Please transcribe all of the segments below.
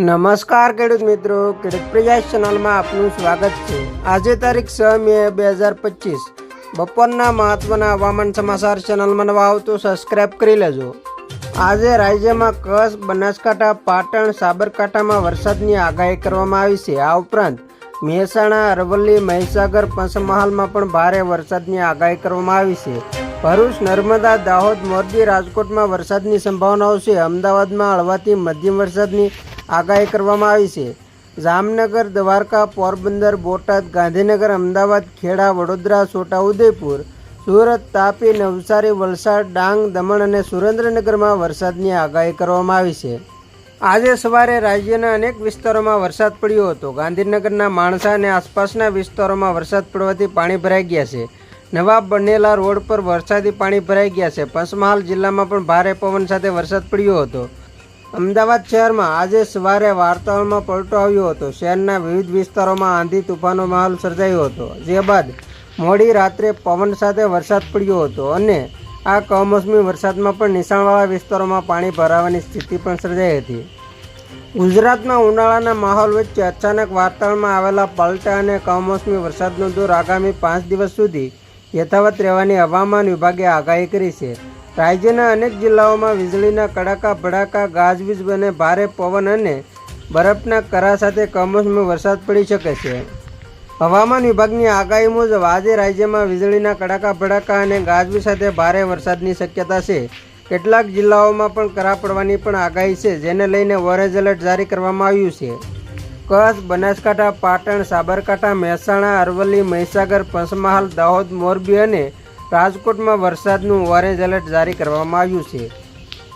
નમસ્કાર ખેડૂત મિત્રો, ખેડૂત પ્રયાસ ચેનલમાં આપનું સ્વાગત છે। આજે તારીખ 6 મે 2025 બપોરના મહત્વના હવામાન સમાચાર ચેનલમાં નવા આવો તો સબસ્ક્રાઇબ કરી લેજો। આજે રાજ્યમાં કચ્છ, બનાસકાંઠા, પાટણ, સાબરકાંઠામાં વરસાદની આગાહી કરવામાં આવી છે। આ ઉપરાંત મહેસાણા, અરવલ્લી, મહીસાગર, પંચમહાલમાં પણ ભારે વરસાદની આગાહી કરવામાં આવી છે। ભરૂચ, નર્મદા, દાહોદ, મોરબી, રાજકોટમાં વરસાદની સંભાવનાઓ છે। અમદાવાદમાં હળવાથી મધ્યમ વરસાદની આગાહી કરવામાં આવી છે। જામનગર, દ્વારકા, પોરબંદર, બોટાદ, ગાંધીનગર, અમદાવાદ, ખેડા, વડોદરા, છોટાઉદેપુર, સુરત, તાપી, નવસારી, વલસાડ, ડાંગ, દમણ અને સુરેન્દ્રનગરમાં વરસાદની આગાહી કરવામાં આવી છે। આજે સવારે રાજ્યના અનેક વિસ્તારોમાં વરસાદ પડ્યો હતો। ગાંધીનગરના માણસા અને આસપાસના વિસ્તારોમાં વરસાદ પડવાથી પાણી ભરાઈ ગયા છે। નવા બનેલા રોડ પર વરસાદી પાણી ભરાઈ ગયા છે। પંચમહાલ જિલ્લામાં પણ ભારે પવન સાથે વરસાદ પડ્યો હતો। અમદાવાદ શહેરમાં આજે સવારે વાતાવરણમાં પલટો આવ્યો હતો। શહેરના વિવિધ વિસ્તારોમાં આંધી તૂફાનનો માહોલ સર્જાયો હતો, જે બાદ મોડી રાત્રે પવન સાથે વરસાદ પડ્યો હતો અને આ કમોસમી વરસાદમાં પણ નીચાણવાળા વિસ્તારોમાં પાણી ભરાવાની સ્થિતિ પણ સર્જાઈ હતી। ગુજરાતમાં ઉનાળાના માહોલ વચ્ચે અચાનક વાતાવરણમાં આવેલા પલટા અને કમોસમી વરસાદનો દોર આગામી 5 દિવસ સુધી યથાવત રહેવાની હવામાન વિભાગે આગાહી કરી છે। રાજ્યના અનેક જિલ્લાઓમાં વીજળીના કડાકા ભડાકા, ગાજવીજ અને ભારે પવન અને બરફના કરા સાથે કમોસમી વરસાદ પડી શકે છે। હવામાન વિભાગની આગાહી મુજબ આજે રાજ્યમાં વીજળીના કડાકા ભડાકા અને ગાજવીજ સાથે ભારે વરસાદની શક્યતા છે। કેટલાક જિલ્લાઓમાં પણ કરા પડવાની પણ આગાહી છે, જેને લઈને ઓરેન્જ એલર્ટ જારી કરવામાં આવ્યું છે। કચ્છ, બનાસકાંઠા, પાટણ, સાબરકાંઠા, મહેસાણા, અરવલ્લી, મહીસાગર, પંચમહાલ, દાહોદ, મોરબી અને રાજકોટમાં વરસાદનું ઓરેન્જ એલર્ટ જારી કરવામાં આવ્યું છે।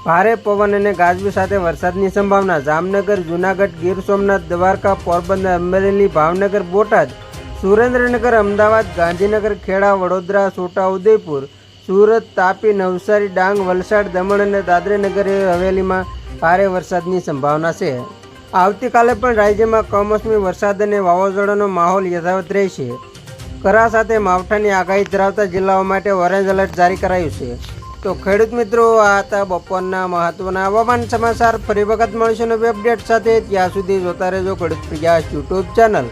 ભારે પવન અને ગાજવી સાથે વરસાદની સંભાવના જામનગર, જૂનાગઢ, ગીર સોમનાથ, દ્વારકા, પોરબંદર, અમરેલી, ભાવનગર, બોટાદ, સુરેન્દ્રનગર, અમદાવાદ, ગાંધીનગર, ખેડા, વડોદરા, છોટાઉદેપુર, સુરત, તાપી, નવસારી, ડાંગ, વલસાડ, દમણ અને દાદરાનગર હવેલીમાં ભારે વરસાદની સંભાવના છે। આવતીકાલે પણ રાજ્યમાં કમોસમી વરસાદ અને વાવાઝોડાનો માહોલ યથાવત રહેશે। કરા સાથે માવઠાની આગાહી ધરાવતા જિલ્લાઓ માટે ઓરેન્જ એલર્ટ જારી કરાયું છે। તો ખેડૂત મિત્રો, આ હતા બપોરના મહત્વના હવામાન સમાચાર। ફરી વખત મળીશું નવી અપડેટ સાથે। ત્યાં સુધી જોતા રહેજો ખેડૂત પ્રયાસ યુટ્યુબ ચેનલ।